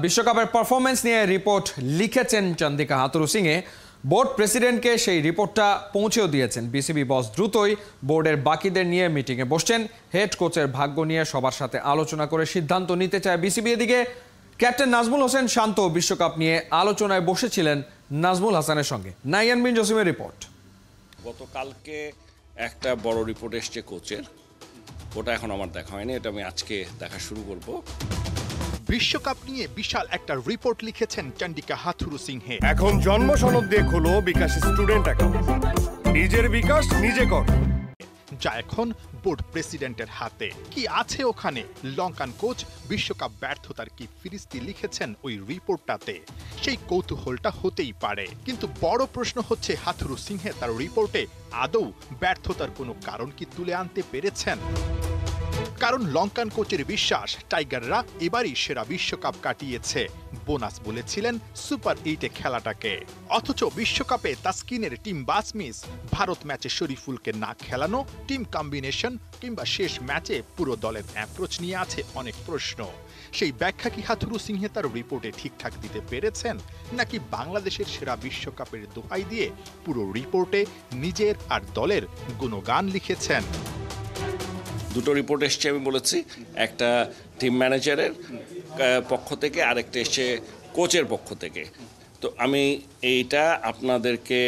বিশ্বকাপের পারফরমেন্স নিয়ে রিপোর্ট লিখেছেন চন্দিকা হাথুরুসিংহে। বোর্ড প্রেসিডেন্টকে সেই রিপোর্টটা পৌঁছেও দিয়েছেন। বিসিবি বস দ্রুতই বোর্ডের বাকিদের নিয়ে মিটিংয়ে বসছেন। হেড কোচের ভাগ্য নিয়ে সবার সাথে আলোচনা করে সিদ্ধান্ত নিতে চায় বিসিবি। এদিকে ক্যাপ্টেন নাজমুল হোসেন শান্ত বিশ্বকাপ নিয়ে আলোচনায় বসেছিলেন নাজমুল হাসানের সঙ্গে। নাইয়ান বিন জসিমের রিপোর্ট। গতকালকে একটা বড় রিপোর্ট এসছে কোচের, ওটা এখন আমার দেখা হয়নি, এটা আমি আজকে দেখা শুরু করব। বিশ্বকাপ নিয়ে বিশাল একটা রিপোর্ট লিখেছেন চন্দিকা হাথুরুসিংহে। এখন জন্ম সনদ দিয়ে খোলো বিকাশ স্টুডেন্ট অ্যাকাউন্ট, নিজের বিকাশ নিজে কর, যা এখন বোর্ড প্রেসিডেন্টের হাতে। কি আছে ওখানে? লঙ্কান কোচ বিশ্বকাপ ব্যর্থতার কি ফিরিস্তি লিখেছেন ওই রিপোর্টটাতে? সেই কৌতূহলটা হতেই পারে, কিন্তু বড় প্রশ্ন হচ্ছে হাথুরুসিংহে তার রিপোর্টে আদৌ ব্যর্থতার কোনো কারণ কি তুলে আনতে পেরেছেন? কারণ লঙ্কান কোচের বিশ্বাস টাইগাররা এবারই সেরা বিশ্বকাপ কাটিয়েছে। বোনাস বলেছিলেন সুপার 8-এ খেলাটাকে। অথচ বিশ্বকাপে তাসকিনের টিম বাসমিস, ভারত ম্যাচে শরীফুলকে না খেলানো, টিম কম্বিনেশন কিংবা শেষ ম্যাচে পুরো দলের অ্যাপ্রোচ নিয়ে আছে অনেক প্রশ্ন। সেই ব্যাখ্যা কি হাথুরুসিংহে তার রিপোর্টে ঠিকঠাক দিতে পেরেছেন, নাকি বাংলাদেশের সেরা বিশ্বকাপের দোহাই দিয়ে পুরো রিপোর্টে নিজের আর দলের গুণগান লিখেছেন? দুটো রিপোর্ট এসছে, আমি বলেছি, একটা টিম ম্যানেজারের পক্ষ থেকে, আরেকটা এসছে কোচের পক্ষ থেকে। তো আমি এইটা আপনাদেরকে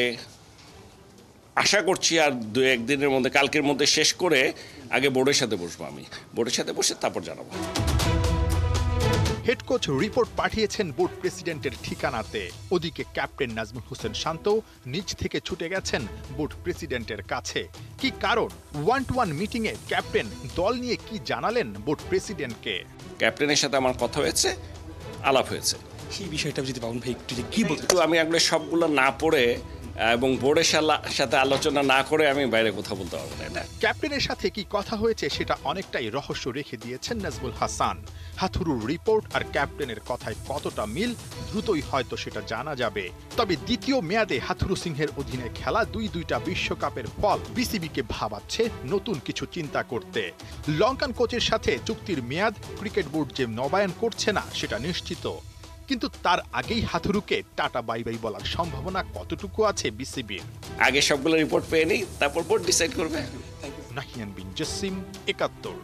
আশা করছি আর দু একদিনের মধ্যে, কালকের মধ্যে শেষ করে আগে বোর্ডের সাথে বসবো। আমি বোর্ডের সাথে বসে তারপর জানাবো। হেড কোচ রিপোর্ট পাঠিয়েছেন বোর্ড প্রেসিডেন্টের ঠিকানাতে। ওদিকে ক্যাপ্টেন নাজমুল হোসেন শান্ত নিজ থেকে ছুটে গেছেন বোর্ড প্রেসিডেন্টের কাছে। কি কারণ? 1-to-1 মিটিংয়ে ক্যাপ্টেন দল নিয়ে কি জানালেন বোর্ড প্রেসিডেন্টকে? ক্যাপ্টেনের সাথে আমার কথা হয়েছে, আলাপ হয়েছে। সেই বিষয়টা যদি বাবুন ভাই একটু কি বলতে, একটু আমি আসলে সবগুলো না পড়ে এবং বোর্ডের সাথে আলোচনা না করে আমি বাইরে কথা বলতে পারবো না। এটা ক্যাপ্টেনের সাথে কি কথা হয়েছে সেটা অনেকটাই রহস্য রেখে দিয়েছেন নাজমুল হাসান। হাথুরুর রিপোর্ট আর ক্যাপ্টেনের কথায় কতটা মিল, দ্রুতই হয়তো সেটা জানা যাবে। তবে দ্বিতীয় মেয়াদে হাথুরুসিংহের অধীনে খেলা দুইটা বিশ্বকাপের ফল বিসিবিকে ভাবাচ্ছে নতুন কিছু চিন্তা করতে। লঙ্কান কোচের সাথে চুক্তির মেয়াদ ক্রিকেট বোর্ড যে নবায়ন করছে না সেটা নিশ্চিত, কিন্তু তার আগেই হাথুরুকে টাটা বাই বাই বলার সম্ভাবনা কতটুকু আছে বিসিবির? আগে সবগুলো রিপোর্ট পেয়ে নিই, তারপর বোর্ড ডিসাইড করবে। নাহিয়ান বিন জসিম, ৭১।